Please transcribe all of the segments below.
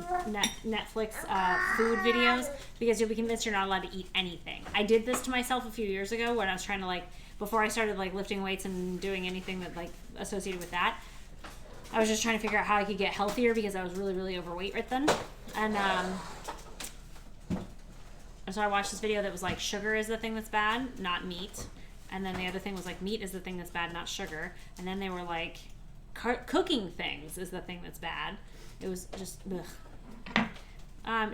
Netflix food videos because you'll be convinced you're not allowed to eat anything. I did this to myself a few years ago when I was trying to before I started lifting weights and doing anything that associated with that. I was just trying to figure out how I could get healthier because I was really, really overweight right then. And so I watched this video that was sugar is the thing that's bad, not meat. And then the other thing was meat is the thing that's bad, not sugar. And then they were cooking things is the thing that's bad. It was just, ugh.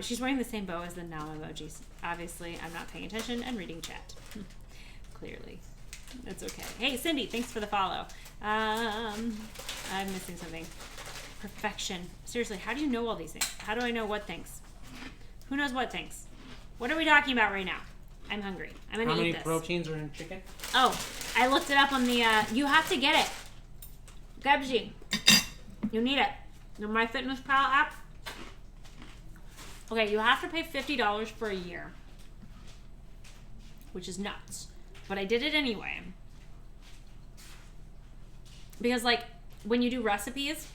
She's wearing the same bow as the now emojis. Obviously, I'm not paying attention and reading chat. Clearly. It's okay. Hey, Cindy, thanks for the follow. I'm missing something. Perfection. Seriously, how do you know all these things? How do I know what things? Who knows what things? What are we talking about right now? I'm hungry. I'm gonna eat this. How many proteins are in chicken? Oh, I looked it up on the, you have to get it. Gabji, you need it. The MyFitnessPal app. Okay, you have to pay $50 for a year, which is nuts. But I did it anyway. Because when you do recipes,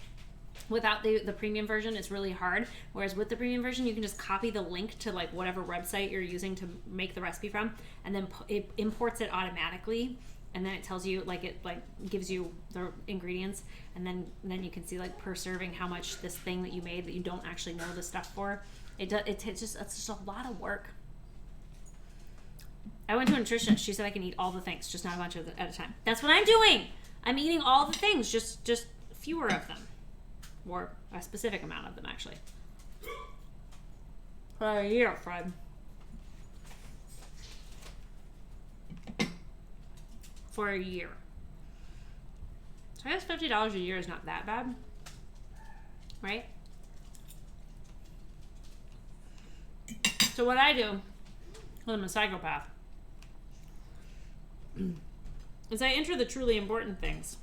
without the premium version, it's really hard. Whereas with the premium version, you can just copy the link to whatever website you're using to make the recipe from, and then it imports it automatically, and then it tells you it gives you the ingredients, and then you can see per serving how much this thing that you made that you don't actually know the stuff for. It's just a lot of work. I went to a nutritionist. She said I can eat all the things, just not a bunch of them at a time. That's what I'm doing. I'm eating all the things, just fewer of them. Or a specific amount of them, actually. For a year, Fred. For a year. So I guess $50 a year is not that bad. Right? So what I do, well, I'm a psychopath, is I enter the truly important things.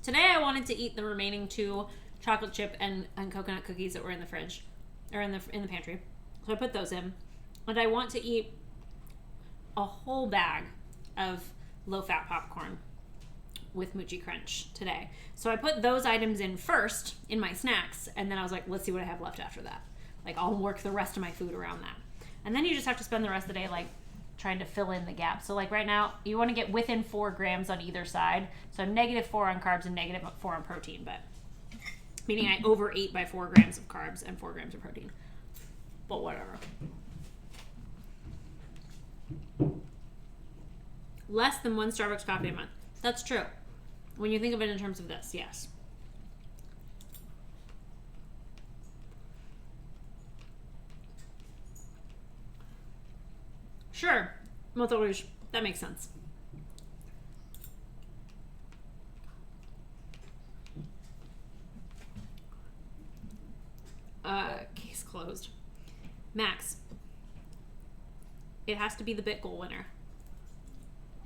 Today I wanted to eat the remaining 2 chocolate chip and coconut cookies that were in the fridge, or in the pantry. So I put those in. And I want to eat a whole bag of low-fat popcorn with Mochi Crunch today. So I put those items in first in my snacks, and then I was like, let's see what I have left after that. I'll work the rest of my food around that. And then you just have to spend the rest of the day trying to fill in the gap. So right now, you want to get within 4 grams on either side. So -4 on carbs and -4 on protein, but meaning I overate by 4 grams of carbs and 4 grams of protein. But whatever. Less than 1 Starbucks coffee a month. That's true. When you think of it in terms of this, yes. Sure, Moto Rouge. That makes sense. Case closed. Max. It has to be the BitGoal winner.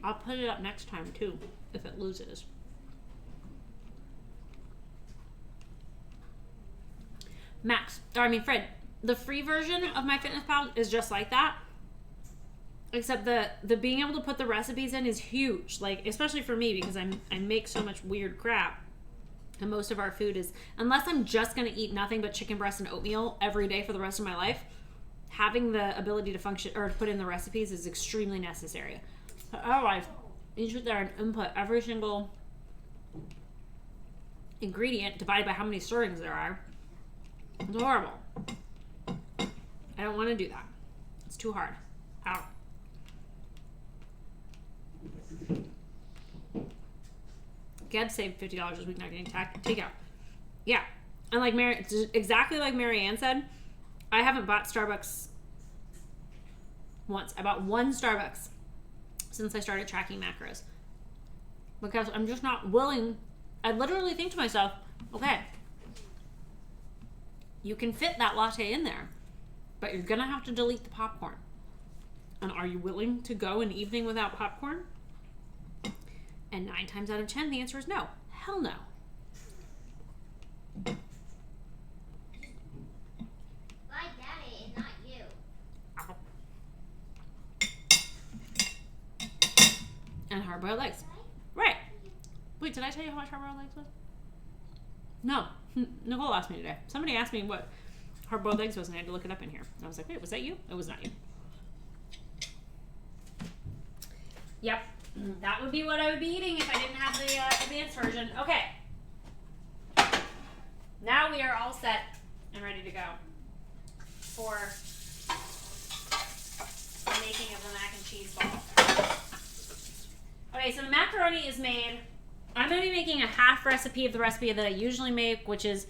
I'll put it up next time too, if it loses. Max, or I mean Fred, the free version of MyFitnessPal is just like that. Except the being able to put the recipes in is huge. Especially for me, because I make so much weird crap. And most of our food is, unless I'm just going to eat nothing but chicken breast and oatmeal every day for the rest of my life, having the ability to function or to put in the recipes is extremely necessary. But otherwise, you sit there and input every single ingredient divided by how many servings there are. It's horrible. I don't want to do that. It's too hard. Ow. Geb saved $50 this week not getting takeout. Yeah. And exactly like Marianne said, I haven't bought Starbucks once. I bought 1 Starbucks since I started tracking macros. Because I'm just not willing. I literally think to myself, okay, you can fit that latte in there, but you're going to have to delete the popcorn. And are you willing to go an evening without popcorn? And 9 times out of 10, the answer is no. Hell no. My daddy is not you. And hard-boiled eggs. Right. Wait, did I tell you how much hard-boiled eggs was? No. Nicole asked me today. Somebody asked me what Hard-boiled eggs wasn't. I had to look it up in here. I was like, wait, was that you? It was not you. Yep. That would be what I would be eating if I didn't have the advanced version. Okay. Now we are all set and ready to go for the making of the mac and cheese ball. Okay, so the macaroni is made. I'm going to be making a half recipe of the recipe that I usually make, which is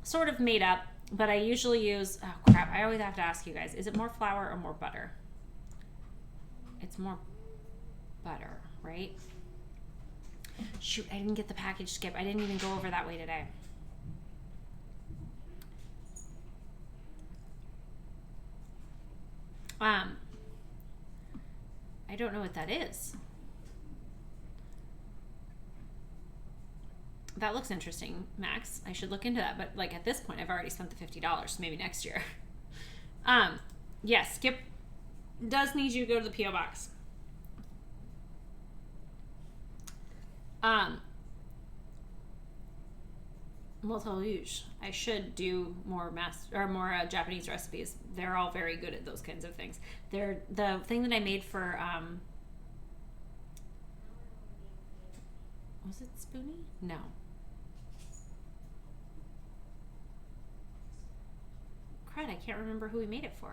sort of made up, but I usually use, oh crap, I always have to ask you guys, is it more flour or more butter? It's more butter, right? Shoot, I didn't get the package, Skip. I didn't even go over that way today. I don't know what that is. That looks interesting, Max. I should look into that. But like at this point, I've already spent the $50. So maybe next year. Yes, Skip does need you to go to the P.O. box. Motel Rouge. I should do more Japanese recipes. They're all very good at those kinds of things. They're the thing that I made for was it Spoonie? No. Crud, I can't remember who we made it for.